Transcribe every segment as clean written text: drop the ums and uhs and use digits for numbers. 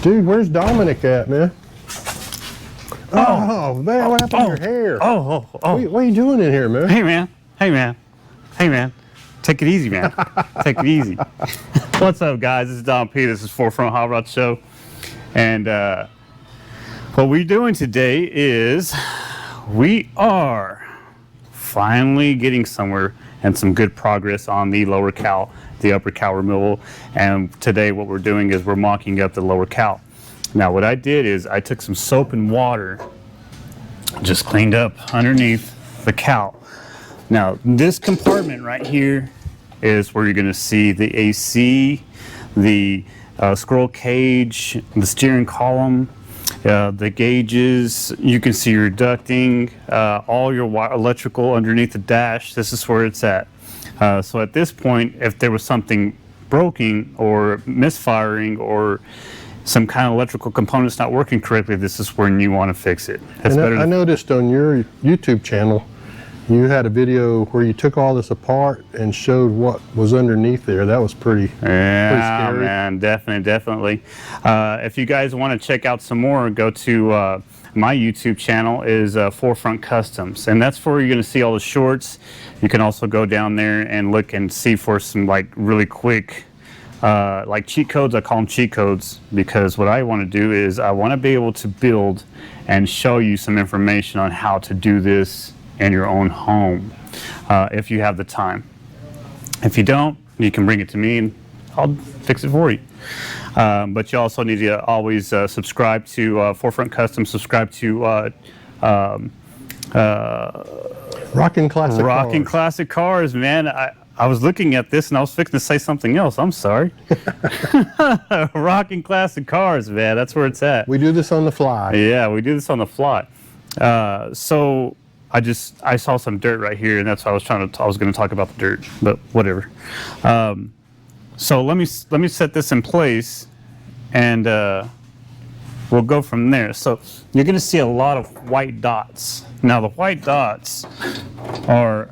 Dude, where's Dominic at, man? Oh, man, what happened to your hair? Oh. What are you doing in here, man? Hey, man. Take it easy, man. Take it easy. What's up, guys? This is Dom P. This is Forefront Hot Rod Show. And what we're doing today is we are finally getting somewhere and some good progress on the lower cowl, the upper cowl removal. And today what we're doing is we're mocking up the lower cowl. Now what I did is I took some soap and water, just cleaned up underneath the cowl. Now this compartment right here is where you're going to see the AC, the scroll cage, the steering column, the gauges. You can see your ducting, all your electrical underneath the dash. This is where it's at. So at this point, if there was something broken or misfiring or some kind of electrical components not working correctly, this is when you want to fix it. I noticed on your YouTube channel, you had a video where you took all this apart and showed what was underneath there. That was pretty scary. Man, definitely. If you guys want to check out some more, go to my YouTube channel is Forefront Customs, and that's where you're going to see all the shorts. You can also go down there and look and see for some like really quick like cheat codes. I call them cheat codes because what I want to do is I want to be able to build and show you some information on how to do this in your own home if you have the time. If you don't, you can bring it to me and I'll fix it for you. But you also need to always subscribe to Forefront Customs, subscribe to Rockin' Classic Cars, man. I was looking at this and I was fixing to say something else. I'm sorry. Rockin' Classic Cars, man. That's where it's at. We do this on the fly. Yeah, we do this on the fly. So I saw some dirt right here, and that's why I was going to talk about the dirt, but whatever. So let me set this in place, and we'll go from there. So you're going to see a lot of white dots. Now the white dots are,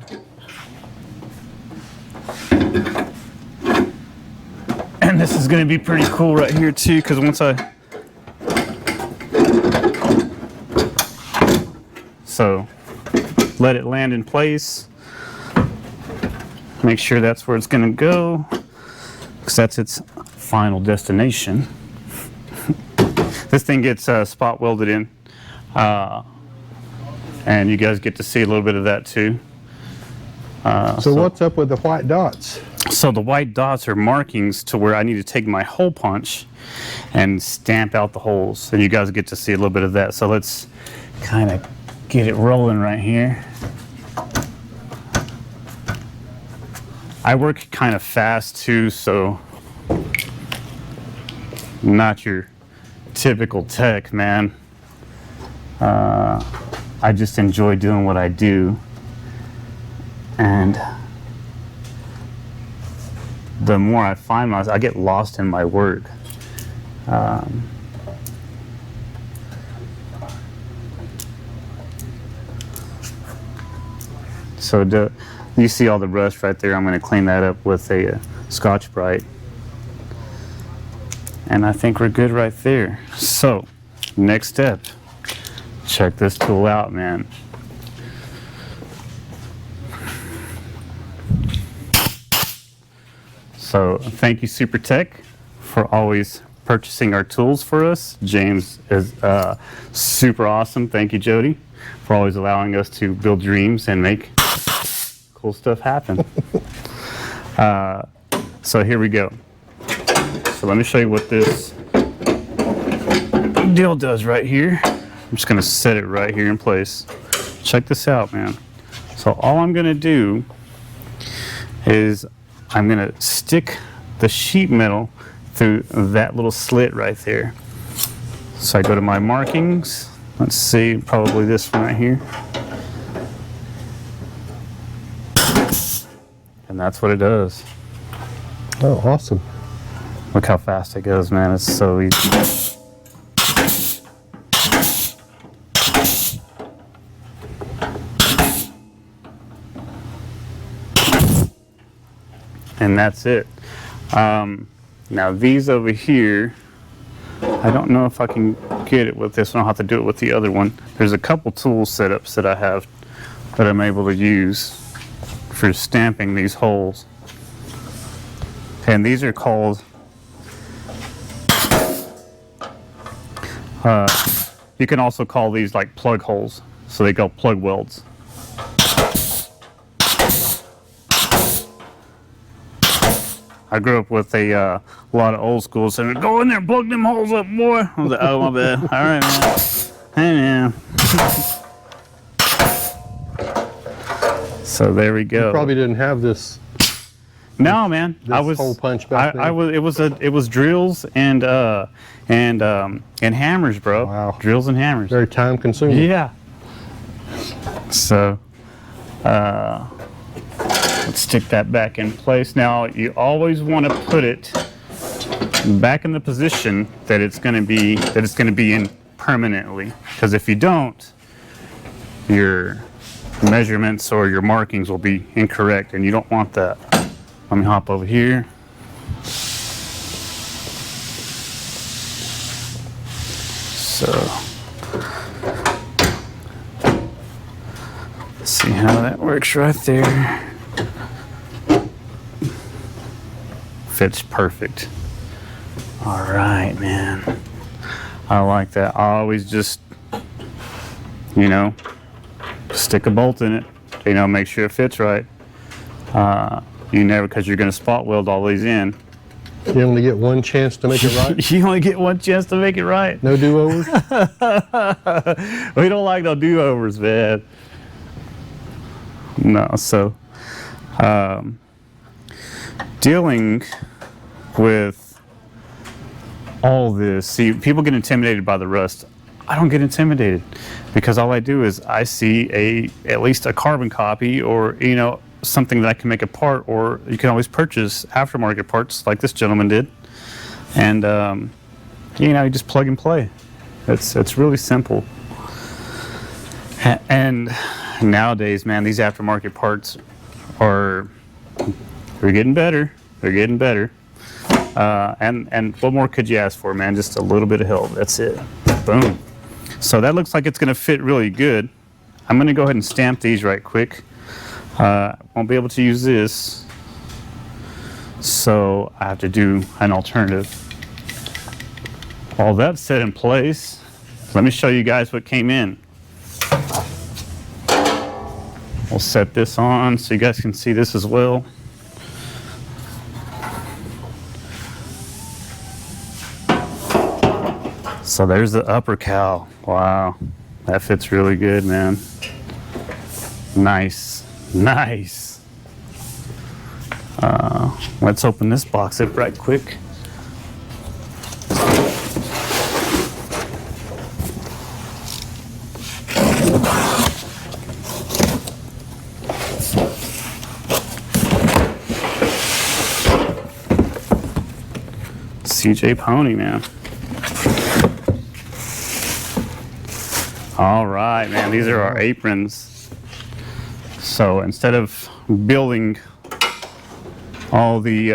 and this is going to be pretty cool right here too, because once so let it land in place. Make sure that's where it's going to go, because that's its final destination. This thing gets spot welded in, and you guys get to see a little bit of that too. So what's up with the white dots? So the white dots are markings to where I need to take my hole punch and stamp out the holes, and you guys get to see a little bit of that. So let's kind of get it rolling right here. I work kind of fast too, so not your typical tech, man. I just enjoy doing what I do, and the more I find myself, I get lost in my work. So you see all the rust right there. I'm going to clean that up with a Scotch-Brite. And I think we're good right there. So, next step. Check this tool out, man. So, thank you, Super Tech, for always purchasing our tools for us. James is super awesome. Thank you, Jody, for always allowing us to build dreams and make cool stuff happen. So here we go. So let me show you what this deal does right here. I'm just going to set it right here in place. Check this out, man. So all I'm going to do is I'm going to stick the sheet metal through that little slit right there. So I go to my markings. Let's see, probably this one right here. And that's what it does. Oh, awesome. Look how fast it goes, man. It's so easy. And that's it. Now these over here I don't know if I can get it with this one. I'll have to do it with the other one. There's a couple tool setups that I have that I'm able to use for stamping these holes. And these are called, you can also call these like plug holes. So they go plug welds. I grew up with a lot of old school saying, go in there, plug them holes up, boy. I was like, oh, my bad. All right, man. Hey, man. So there we go. You probably didn't have this. No, man. This hole punch back then. It was drills and hammers, bro. Wow. Drills and hammers. Very time consuming. Yeah. So, let's stick that back in place. Now, you always want to put it back in the position that it's going to be in permanently. Because if you don't, your measurements or your markings will be incorrect, and you don't want that. Let me hop over here. So, see how that works right there. Fits perfect. All right, man. I like that. I always just, stick a bolt in it. Make sure it fits right. You never, because you're going to spot weld all these in. You only get one chance to make it right? You only get one chance to make it right. No do-overs? We don't like no do-overs, man. No, so dealing with all this, see, people get intimidated by the rust. I don't get intimidated because all I do is I see at least a carbon copy or, something that I can make apart, or you can always purchase aftermarket parts like this gentleman did. And, you just plug and play. It's really simple. And nowadays, man, these aftermarket parts they're getting better. They're getting better. And what more could you ask for, man? Just a little bit of help. That's it. Boom. So that looks like it's going to fit really good. I'm going to go ahead and stamp these right quick. Won't be able to use this, so I have to do an alternative. All that's set in place. Let me show you guys what came in. We'll set this on so you guys can see this as well. So there's the upper cowl. Wow, that fits really good, man. Nice. Nice. Let's open this box up right quick. CJ Pony, man. All right, man. These are our aprons. So instead of building all the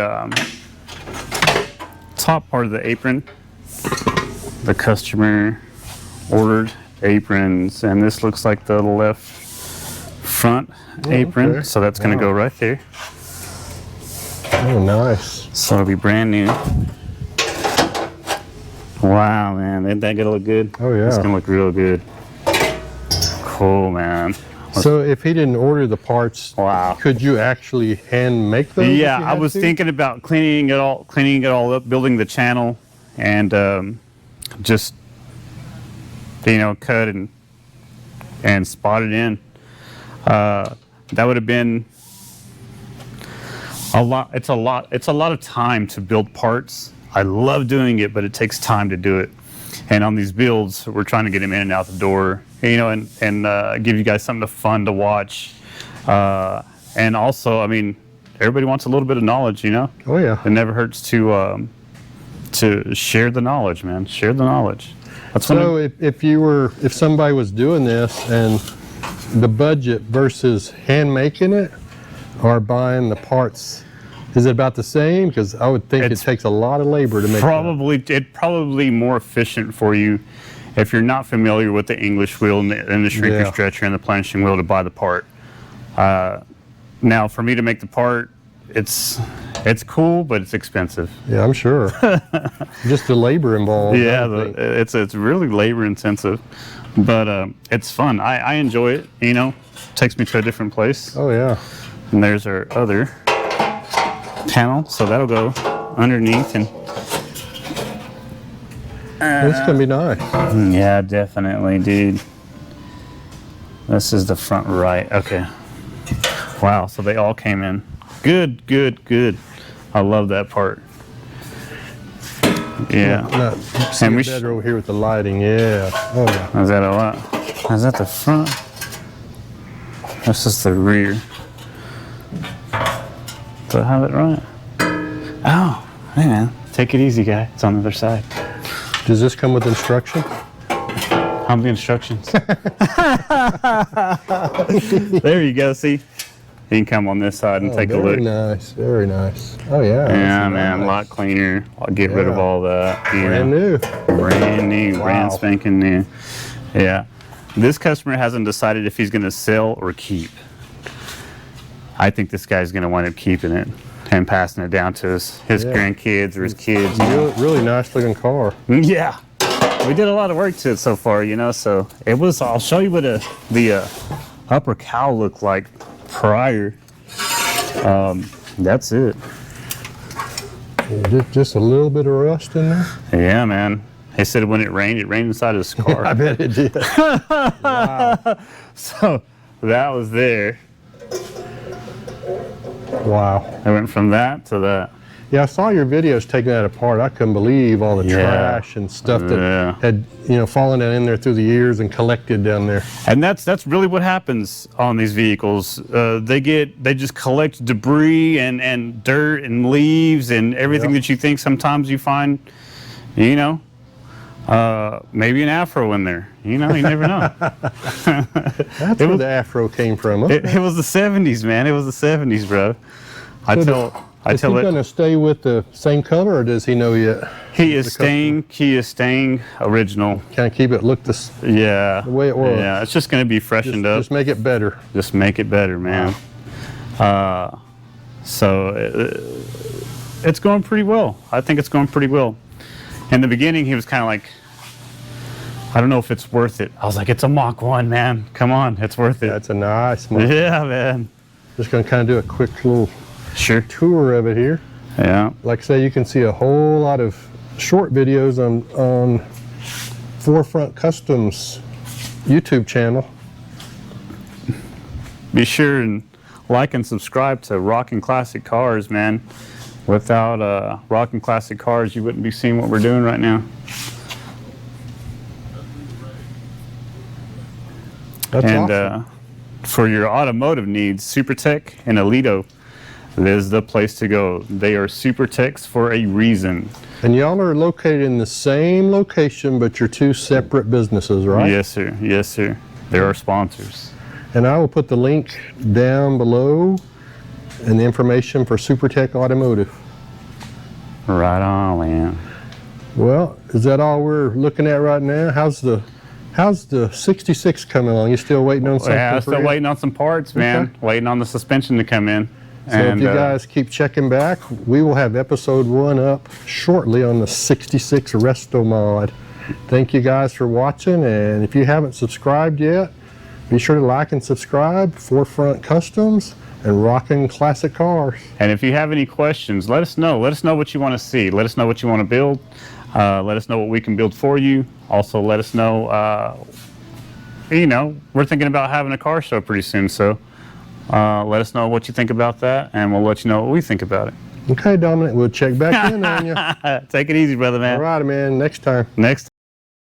top part of the apron, the customer ordered aprons, and this looks like the left front apron. Okay. So that's going to go right there. Oh, nice. So it'll be brand new. Wow, man. Isn't that going to look good? Oh, yeah. It's going to look real good. Cool, man. So if he didn't order the parts, wow, could you actually hand make those? Yeah, I was thinking about cleaning it all up, building the channel, and just cut and spot it in. That would have been a lot. It's a lot of time to build parts. I love doing it, but it takes time to do it. And on these builds, we're trying to get them in and out the door, and give you guys something fun to watch. And also, I mean, everybody wants a little bit of knowledge, Oh, yeah. It never hurts to share the knowledge, man. Share the knowledge. That's so if somebody was doing this and the budget versus hand making it or buying the parts Is it about the same? Because I would think it takes a lot of labor to make Probably more efficient for you if you're not familiar with the English wheel and the shrinker stretcher and the planishing wheel to buy the part. Now, for me to make the part, it's cool, but it's expensive. Yeah, I'm sure. Just the labor involved. Yeah, it's really labor intensive, but it's fun. I enjoy it. You know, takes me to a different place. Oh yeah. And there's our other panel, so that'll go underneath and. It's gonna be nice. Yeah, definitely, dude. This is the front right. Okay. Wow, so they all came in. Good, good, good. I love that part. Yeah. And we better over here with the lighting. Yeah. Oh yeah. Is that a lot? Is that the front? This is the rear. Do I have it right? Oh, hey man. Take it easy, guy. It's on the other side. Does this come with instruction? How many instructions? There you go. See, you can come on this side and take a look. Very nice. Very nice. Oh yeah. Yeah, man. Nice. A lot cleaner. I'll get rid of all that. Brand new. Brand new. Wow. Brand spanking new. Yeah. This customer hasn't decided if he's going to sell or keep. I think this guy's going to wind up keeping it and passing it down to his grandkids or his kids. Really nice looking car. Yeah. We did a lot of work to it so far, you know, so it was, I'll show you what the upper cowl looked like prior. That's it. Just a little bit of rust in there? Yeah, man. He said when it rained inside his car. I bet it did. Wow. So that was there. Wow. I went from that to that. Yeah, I saw your videos taking that apart. I couldn't believe all the trash and stuff that had, fallen down in there through the years and collected down there. And that's really what happens on these vehicles. They just collect debris and dirt and leaves and everything that you think sometimes you find, maybe an afro in there. You never know. That's where the afro came from. Okay. It was the 70s, man. It was the 70s, bro. Is he going to stay with the same color, or does he know yet? He is staying original. Kind of keep it look the way it was. Yeah, it's just going to be freshened up. Just make it better. Just make it better, man. So it's going pretty well. I think it's going pretty well. In the beginning, he was kind of like, I don't know if it's worth it. I was like, it's a Mach 1, man. Come on, it's worth it. That's a nice Mach. Yeah, man. Just going to kind of do a quick little tour of it here. Yeah. Like I say, you can see a whole lot of short videos on Forefront Customs YouTube channel. Be sure and like and subscribe to Rockin' Classic Cars, man. Without Rockin' Classic Cars, you wouldn't be seeing what we're doing right now. That's awesome. For your automotive needs, SuperTech and Alito is the place to go. They are SuperTechs for a reason. And y'all are located in the same location, but you're two separate businesses, right? Yes, sir. Yes, sir. They're our sponsors. And I will put the link down below and the information for SuperTech Automotive. Right on, man. Well, is that all we're looking at right now? How's the 66 coming along? You still waiting on something? Yeah, still waiting on some parts, man. Okay. Waiting on the suspension to come in. So if you guys keep checking back, we will have episode 1 up shortly on the 66 Resto Mod. Thank you guys for watching, and if you haven't subscribed yet, be sure to like and subscribe. Forefront Customs and Rockin' Classic Cars. And if you have any questions, let us know. Let us know what you want to see. Let us know what you want to build. Let us know what we can build for you. Also, let us know, we're thinking about having a car show pretty soon, so let us know what you think about that, and we'll let you know what we think about it. Okay, Dominic, we'll check back in on you. Take it easy, brother, man. All right, man. Next time. Next time.